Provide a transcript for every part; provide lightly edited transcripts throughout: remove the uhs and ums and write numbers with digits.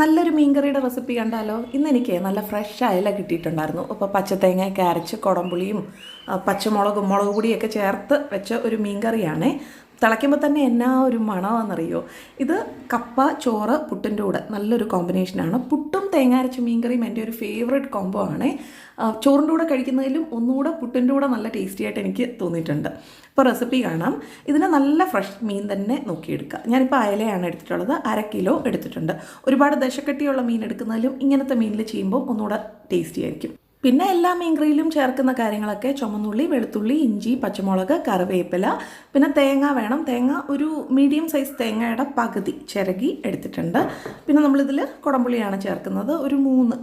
നല്ലൊരു മീൻകറിയുടെ റെസിപ്പി കണ്ടാലോ? ഇന്നെനിക്ക് നല്ല ഫ്രഷ് അയല കിട്ടിയിട്ടുണ്ടായിരുന്നു. അപ്പോൾ പച്ചത്തേങ്ങയൊക്കെ അരച്ച് കുടംപുളിയും പച്ചമുളകും മുളക് പൊടിയൊക്കെ ചേർത്ത് വെച്ച ഒരു മീൻകറിയാണ്. തിളയ്ക്കുമ്പോൾ തന്നെ എന്നാ ഒരു മണമാണെന്നറിയോ. ഇത് കപ്പ ചോറ് പുട്ടിൻ്റെ കൂടെ നല്ലൊരു കോമ്പിനേഷനാണ്. പുട്ടും തേങ്ങ അരച്ച മീൻകറിയും എൻ്റെ ഒരു ഫേവറേറ്റ് കോംബോ ആണ്. ചോറിൻ്റെ കൂടെ കഴിക്കുന്നതിലും ഒന്നുകൂടെ പുട്ടിൻ്റെ കൂടെ നല്ല ടേസ്റ്റി ആയിട്ട് എനിക്ക് തോന്നിയിട്ടുണ്ട്. ഇപ്പോൾ റെസിപ്പി കാണാം. ഇതിന് നല്ല ഫ്രഷ് മീൻ തന്നെ നോക്കിയെടുക്കുക. ഞാനിപ്പോൾ അയലയാണ് എടുത്തിട്ടുള്ളത്, 1/2 കിലോ എടുത്തിട്ടുണ്ട്. ഒരുപാട് ദശക്കട്ടിയുള്ള മീൻ എടുക്കുന്നതിലും ഇങ്ങനത്തെ മീനിൽ ചെയ്യുമ്പോൾ ഒന്നുകൂടെ ടേസ്റ്റി ആയിരിക്കും. പിന്നെ എല്ലാ മീൻകറിയിലും ചേർക്കുന്ന കാര്യങ്ങളൊക്കെ ചുമന്നുള്ളി, വെളുത്തുള്ളി, ഇഞ്ചി, പച്ചമുളക്, കറിവേപ്പില, പിന്നെ തേങ്ങ വേണം. തേങ്ങ ഒരു മീഡിയം സൈസ് തേങ്ങയുടെ പകുതി ചിരകി എടുത്തിട്ടുണ്ട്. പിന്നെ നമ്മളിതിൽ കുടംപുളിയാണ് ചേർക്കുന്നത്. ഒരു 3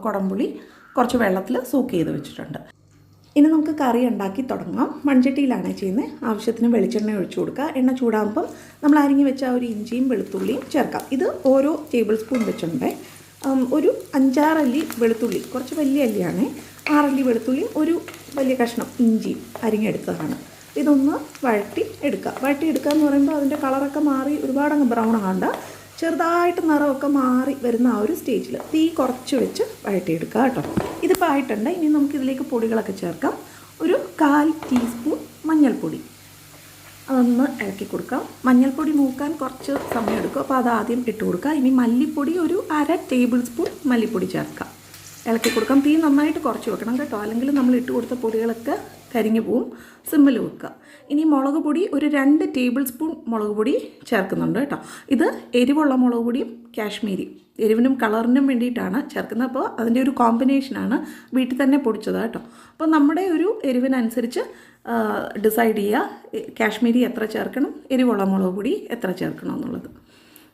കുടംപുളി കുറച്ച് വെള്ളത്തിൽ സൂക്ക് ചെയ്ത് വെച്ചിട്ടുണ്ട്. ഇനി നമുക്ക് കറി ഉണ്ടാക്കി തുടങ്ങാം. മൺചട്ടിയിലാണ് ചെയ്യുന്നത്. ആവശ്യത്തിന് വെളിച്ചെണ്ണ ഒഴിച്ചു കൊടുക്കുക. എണ്ണ ചൂടാകുമ്പം നമ്മൾ അരിഞ്ഞ് വെച്ച ഒരു ഇഞ്ചിയും വെളുത്തുള്ളിയും ചേർക്കാം. ഇത് ഓരോ ടേബിൾ സ്പൂൺ വെച്ചിട്ടുണ്ട്. ഒരു 5-6 അല്ലി വെളുത്തുള്ളി, കുറച്ച് വലിയ അല്ലിയാണ്. 6 അല്ലി വെളുത്തുള്ളിയും ഒരു വലിയ കഷ്ണം ഇഞ്ചിയും അരിഞ്ഞെടുത്തതാണ്. ഇതൊന്ന് വഴട്ടി എടുക്കുക എന്ന് പറയുമ്പോൾ അതിൻ്റെ കളറൊക്കെ മാറി ഒരുപാടങ്ങ് ബ്രൗൺ ആകണ്ട. ചെറുതായിട്ട് നിറമൊക്കെ മാറി വരുന്ന ആ ഒരു സ്റ്റേജിൽ തീ കുറച്ച് വെച്ച് വഴട്ടിയെടുക്കുക കേട്ടോ. ഇതിപ്പോൾ ആയിട്ടുണ്ട്. ഇനി നമുക്കിതിലേക്ക് പൊടികളൊക്കെ ചേർക്കാം. ഒരു 1/4 ടീസ്പൂൺ മഞ്ഞൾപ്പൊടി, അതൊന്ന് ഇളക്കി കൊടുക്കാം. മഞ്ഞൾപ്പൊടി മൂക്കാൻ കുറച്ച് സമയം എടുക്കും, അപ്പോൾ അത് ആദ്യം ഇട്ട് കൊടുക്കുക. ഇനി മല്ലിപ്പൊടി ഒരു 1/2 ടേബിൾ സ്പൂൺ മല്ലിപ്പൊടി ചേർക്കാം. ഇളക്കി കൊടുക്കാം. തീ നന്നായിട്ട് കുറച്ച് വെക്കണം കേട്ടോ, അല്ലെങ്കിൽ നമ്മൾ ഇട്ട് കൊടുത്ത പൊടികളൊക്കെ കരിഞ്ഞു പോവും. സിമ്മിൽ വെക്കുക. ഇനി മുളക് പൊടി ഒരു 2 ടേബിൾ സ്പൂൺ മുളക് പൊടി ചേർക്കുന്നുണ്ട് കേട്ടോ. ഇത് എരിവുള്ള മുളക് പൊടിയും കാശ്മീരി, എരിവിനും കളറിനും വേണ്ടിയിട്ടാണ് ചേർക്കുന്നത്. അപ്പോൾ അതിൻ്റെ ഒരു കോമ്പിനേഷനാണ്. വീട്ടിൽ തന്നെ പൊടിച്ചത് കേട്ടോ. അപ്പോൾ നമ്മുടെ ഒരു എരിവിനനുസരിച്ച് ഡിസൈഡ് ചെയ്യുക കാശ്മീരി എത്ര ചേർക്കണം, എരിവുള്ള മുളക് പൊടി എത്ര ചേർക്കണം എന്നുള്ളത്.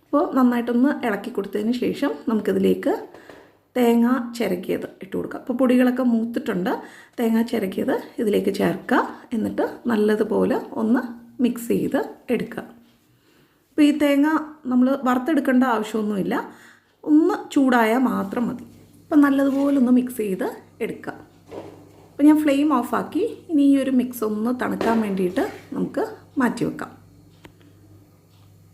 അപ്പോൾ നന്നായിട്ടൊന്ന് ഇളക്കി കൊടുത്തതിന് ശേഷം നമുക്കിതിലേക്ക് തേങ്ങ ചിരകിയത് ഇട്ട് കൊടുക്കുക. അപ്പോൾ പൊടികളൊക്കെ മൂത്തിട്ടുണ്ട്. തേങ്ങ ചിരകിയത് ഇതിലേക്ക് ചേർക്കുക. എന്നിട്ട് നല്ലതുപോലെ ഒന്ന് മിക്സ് ചെയ്ത് എടുക്കുക. അപ്പോൾ ഈ തേങ്ങ നമ്മൾ വറുത്തെടുക്കേണ്ട ആവശ്യമൊന്നുമില്ല, ഒന്ന് ചൂടായാൽ മാത്രം മതി. അപ്പോൾ നല്ലതുപോലെ ഒന്ന് മിക്സ് ചെയ്ത് എടുക്കുക. അപ്പോൾ ഞാൻ ഫ്ലെയിം ഓഫാക്കി. ഇനി ഈ ഒരു മിക്സ് ഒന്ന് തണുക്കാൻ വേണ്ടിയിട്ട് നമുക്ക് മാറ്റി വെക്കാം.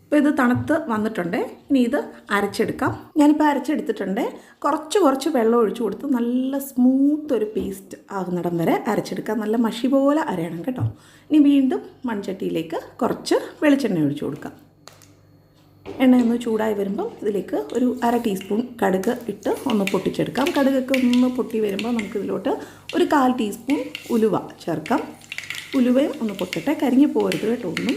അപ്പോൾ ഇത് തണുത്ത് വന്നിട്ടുണ്ട്. ഇനി ഇത് അരച്ചെടുക്കാം. ഞാനിപ്പോൾ അരച്ചെടുത്തിട്ടുണ്ട്. കുറച്ച് വെള്ളം ഒഴിച്ചു കൊടുത്ത് നല്ല സ്മൂത്ത് ഒരു പേസ്റ്റ് ആകുന്നിടം വരെ അരച്ചെടുക്കാം. നല്ല മഷി പോലെ അരയണം കേട്ടോ. ഇനി വീണ്ടും മൺചട്ടിയിലേക്ക് കുറച്ച് വെളിച്ചെണ്ണ ഒഴിച്ചു കൊടുക്കാം. എണ്ണയൊന്ന് ചൂടായി വരുമ്പം ഇതിലേക്ക് ഒരു 1/2 ടീസ്പൂൺ കടുക് ഇട്ട് ഒന്ന് പൊട്ടിച്ചെടുക്കാം. കടുകൊക്കെ ഒന്ന് പൊട്ടി വരുമ്പോൾ നമുക്കിതിലോട്ട് ഒരു 1/4 ടീസ്പൂൺ ഉലുവ ചേർക്കാം. ഉലുവയും ഒന്ന് പൊട്ടട്ടെ, കരിഞ്ഞു പോകരുത് കേട്ടോ ഒന്നും.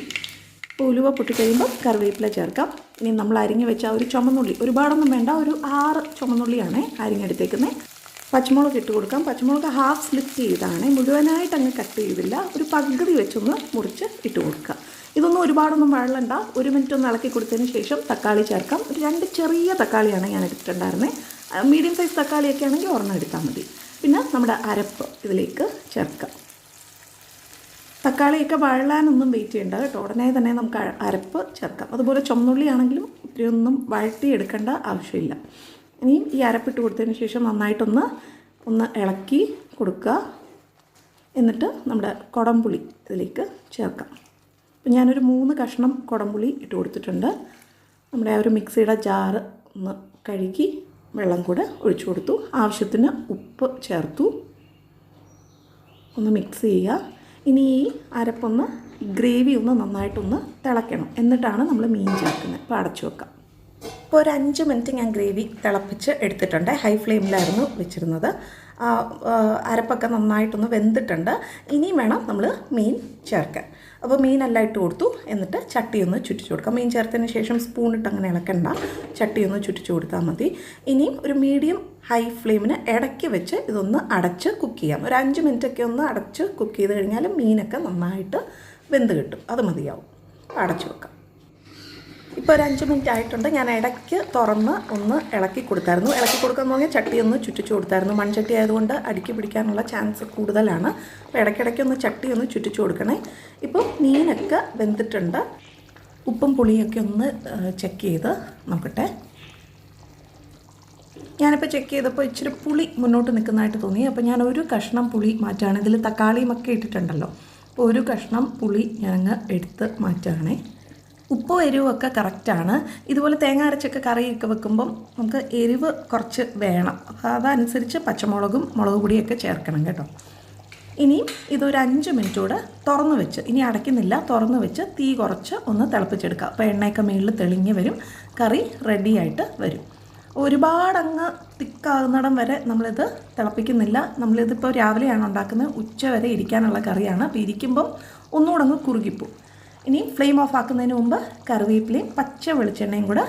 അപ്പോൾ ഉലുവ പൊട്ടിക്കഴിയുമ്പോൾ കറിവേപ്പില ചേർക്കാം. ഇനി നമ്മൾ അരിഞ്ഞ് വെച്ച ഒരു ചുമന്നുള്ളി, ഒരുപാടൊന്നും വേണ്ട, ഒരു 6 ചുമന്നുള്ളിയാണ് അരിഞ്ഞെടുത്തേക്കുന്നത്. പച്ചമുളക് ഇട്ട് കൊടുക്കാം. പച്ചമുളക് ഹാഫ് സ്ലിറ്റ് ചെയ്താണ്, മുഴുവനായിട്ട് അങ്ങ് കട്ട് ചെയ്തില്ല. ഒരു പകുതി വെച്ചൊന്ന് മുറിച്ച് ഇട്ട് കൊടുക്കുക. ഇതൊന്നും ഒരുപാടൊന്നും വഴളണ്ട. 1 മിനിറ്റ് ഒന്ന് ഇളക്കി കൊടുത്തതിന് ശേഷം തക്കാളി ചേർക്കാം. ഒരു 2 ചെറിയ തക്കാളിയാണ് ഞാൻ എടുത്തിട്ടുണ്ടായിരുന്നത്. മീഡിയം സൈസ് തക്കാളിയൊക്കെ ആണെങ്കിൽ ഒരെണ്ണം എടുത്താൽ മതി. പിന്നെ നമ്മുടെ അരപ്പ് ഇതിലേക്ക് ചേർക്കാം. തക്കാളിയൊക്കെ വഴലാനൊന്നും വെയിറ്റ് ചെയ്യേണ്ട കേട്ടോ, ഉടനെ തന്നെ നമുക്ക് അരപ്പ് ചേർക്കാം. അതുപോലെ ചുമന്നുള്ളി ആണെങ്കിലും ഒത്തിരി ഒന്നും വഴറ്റി എടുക്കേണ്ട ആവശ്യമില്ല. ഇനിയും ഈ അരപ്പിട്ട് കൊടുത്തതിന് ശേഷം നന്നായിട്ടൊന്ന് ഇളക്കി കൊടുക്കുക. എന്നിട്ട് നമ്മുടെ കുടംപുളി ഇതിലേക്ക് ചേർക്കാം. അപ്പോൾ ഞാനൊരു 3 കഷ്ണം കുടംപുളി ഇട്ട് കൊടുത്തിട്ടുണ്ട്. നമ്മുടെ ആ ഒരു മിക്സിയുടെ ജാറ് ഒന്ന് കഴുകി വെള്ളം കൂടെ ഒഴിച്ചു കൊടുത്തു. ആവശ്യത്തിന് ഉപ്പ് ചേർത്തു. ഒന്ന് മിക്സ് ചെയ്യുക. ഇനി ഈ അരപ്പൊന്ന് ഗ്രേവി ഒന്ന് നന്നായിട്ടൊന്ന് തിളയ്ക്കണം. എന്നിട്ടാണ് നമ്മൾ മീൻ ചേർക്കുന്നത്. അപ്പോൾ അടച്ചു വെക്കാം. ഇപ്പോൾ ഒരു 5 മിനിറ്റ് ഞാൻ ഗ്രേവി തിളപ്പിച്ച് എടുത്തിട്ടുണ്ട്. ഹൈ ഫ്ലെയിമിലായിരുന്നു വെച്ചിരുന്നത്. അരപ്പൊക്കെ നന്നായിട്ടൊന്ന് വെന്തിട്ടുണ്ട്. ഇനിയും വേണം നമ്മൾ മീൻ ചേർക്കാൻ. അപ്പോൾ മീനെല്ലാം ഇട്ട് കൊടുത്തു. എന്നിട്ട് ചട്ടി ഒന്ന് ചുറ്റിച്ചു കൊടുക്കാം. മീൻ ചേർത്തതിന് ശേഷം സ്പൂണിട്ട് അങ്ങനെ ഇളക്കണ്ട, ചട്ടി ഒന്ന് ചുറ്റിച്ചു കൊടുത്താൽ മതി. ഇനിയും ഒരു മീഡിയം ഹൈ ഫ്ലെയിമിന് ഇടയ്ക്ക് വെച്ച് ഇതൊന്ന് അടച്ച് കുക്ക് ചെയ്യാം. ഒരു 5 മിനിറ്റൊക്കെ ഒന്ന് അടച്ച് കുക്ക് ചെയ്ത് കഴിഞ്ഞാൽ മീനൊക്കെ നന്നായിട്ട് വെന്ത് കിട്ടും. അത് മതിയാവും. അടച്ചു വെക്കാം. ഇപ്പോൾ ഒരു 5 മിനിറ്റ് ആയിട്ടുണ്ട്. ഞാൻ ഇടയ്ക്ക് തുറന്ന് ഒന്ന് ഇളക്കി കൊടുത്തായിരുന്നു. ഇളക്കി കൊടുക്കാൻ നോക്കിയാൽ ചട്ടി ഒന്ന് ചുറ്റിച്ചു കൊടുത്തായിരുന്നു. മൺചട്ടി ആയതുകൊണ്ട് അടുക്കി പിടിക്കാനുള്ള ചാൻസ് കൂടുതലാണ്. അപ്പോൾ ഇടയ്ക്കിടയ്ക്ക് ഒന്ന് ചട്ടി ഒന്ന് ചുറ്റിച്ചു കൊടുക്കണേ. ഇപ്പോൾ മീനൊക്കെ വെന്തിട്ടുണ്ട്. ഉപ്പും പുളിയൊക്കെ ഒന്ന് ചെക്ക് ചെയ്ത് നോക്കട്ടെ. ഞാനിപ്പോൾ ചെക്ക് ചെയ്തപ്പോൾ ഇച്ചിരി പുളി മുന്നോട്ട് നിൽക്കുന്നതായിട്ട് തോന്നി. അപ്പോൾ ഞാൻ ഒരു കഷ്ണം പുളി മാറ്റുകയാണ്. ഇതിൽ തക്കാളിയുമൊക്കെ ഇട്ടിട്ടുണ്ടല്ലോ. അപ്പോൾ ഒരു കഷ്ണം പുളി ഞാനങ്ങ് എടുത്ത് മാറ്റുകയാണേ. ഉപ്പും എരിവും ഒക്കെ കറക്റ്റാണ്. ഇതുപോലെ തേങ്ങ അരച്ചൊക്കെ കറിയൊക്കെ വെക്കുമ്പം നമുക്ക് എരിവ് കുറച്ച് വേണം. അപ്പോൾ അതനുസരിച്ച് പച്ചമുളകും മുളക് പൊടിയൊക്കെ ചേർക്കണം കേട്ടോ. ഇനിയും ഇതൊരു 5 മിനിറ്റ് കൂടെ തുറന്ന് വെച്ച്, ഇനി അടയ്ക്കുന്നില്ല, തുറന്ന് വെച്ച് തീ കുറച്ച് ഒന്ന് തിളപ്പിച്ചെടുക്കുക. അപ്പോൾ എണ്ണയൊക്കെ മുകളിൽ തെളിഞ്ഞ് വരും, കറി റെഡിയായിട്ട് വരും. ഒരുപാടങ്ങ് തിക്കാകുന്നിടം വരെ നമ്മളിത് തിളപ്പിക്കുന്നില്ല. നമ്മളിതിപ്പോൾ രാവിലെയാണ് ഉണ്ടാക്കുന്നത്, ഉച്ച വരെ ഇരിക്കാനുള്ള കറിയാണ്. അപ്പോൾ ഇരിക്കുമ്പം ഒന്നുകൂടെ അങ്ങ് കുറുകിപ്പോവും. ഇനി ഫ്ലെയിം ഓഫ് ആക്കുന്നതിന് മുമ്പ് കറിവേപ്പിലയും പച്ച വെളിച്ചെണ്ണയും കൂടെ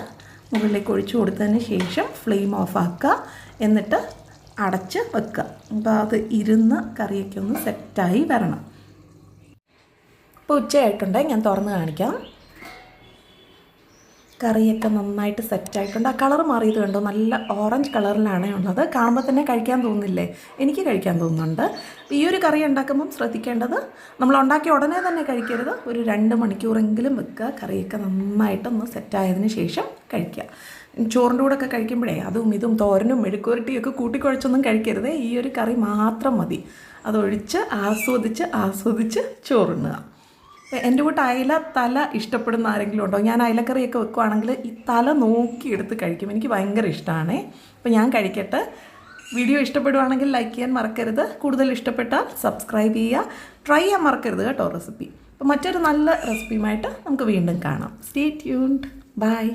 മുകളിലേക്ക് ഒഴിച്ചു കൊടുത്തതിന് ശേഷം ഫ്ലെയിം ഓഫ് ആക്കുക. എന്നിട്ട് അടച്ച് വെക്കുക. അപ്പോൾ അത് ഇരുന്ന് കറിയൊക്കെ ഒന്ന് സെറ്റായി വരണം. ഇപ്പോൾ ഉച്ചയായിട്ടുണ്ട്, ഞാൻ തുറന്ന് കാണിക്കാം. കറിയൊക്കെ നന്നായിട്ട് സെറ്റായിട്ടുണ്ട്. ആ കളർ മാറിയത് കണ്ടോ, നല്ല ഓറഞ്ച് കളറിലാണ് ഉള്ളത്. കാണുമ്പോൾ തന്നെ കഴിക്കാൻ തോന്നുന്നില്ലേ? എനിക്ക് കഴിക്കാൻ തോന്നുന്നുണ്ട്. ഈ ഒരു കറി ഉണ്ടാക്കുമ്പം ശ്രദ്ധിക്കേണ്ടത്, നമ്മൾ ഉണ്ടാക്കിയ ഉടനെ തന്നെ കഴിക്കരുത്. ഒരു 2 മണിക്കൂറെങ്കിലും വെക്കുക. കറിയൊക്കെ നന്നായിട്ടൊന്ന് സെറ്റായതിന് ശേഷം കഴിക്കുക. ചോറിൻ്റെ കൂടെ ഒക്കെ കഴിക്കുമ്പോഴേ അതും ഇതും തോരനും മെഴുക്കുവരട്ടിയൊക്കെ കൂട്ടിക്കുഴച്ചൊന്നും കഴിക്കരുത്. ഈ ഒരു കറി മാത്രം മതി. അതൊഴിച്ച് ആസ്വദിച്ച് ചോറുണ്ണുക. എൻ്റെ കൂട്ട് അയല തല ഇഷ്ടപ്പെടുന്ന ആരെങ്കിലും ഉണ്ടോ? ഞാൻ അയലക്കറിയൊക്കെ വെക്കുവാണെങ്കിൽ ഈ തല നോക്കിയെടുത്ത് കഴിക്കും. എനിക്ക് ഭയങ്കര ഇഷ്ടമാണേ. അപ്പോൾ ഞാൻ കഴിക്കട്ടെ. വീഡിയോ ഇഷ്ടപ്പെടുവാണെങ്കിൽ ലൈക്ക് ചെയ്യാൻ മറക്കരുത്. കൂടുതൽ ഇഷ്ടപ്പെട്ടാൽ സബ്സ്ക്രൈബ് ചെയ്യുക. ട്രൈ ചെയ്യാൻ മറക്കരുത് കേട്ടോ റെസിപ്പി. അപ്പോൾ മറ്റൊരു നല്ല റെസിപ്പിയുമായിട്ട് നമുക്ക് വീണ്ടും കാണാം. Stay tuned. ബൈ.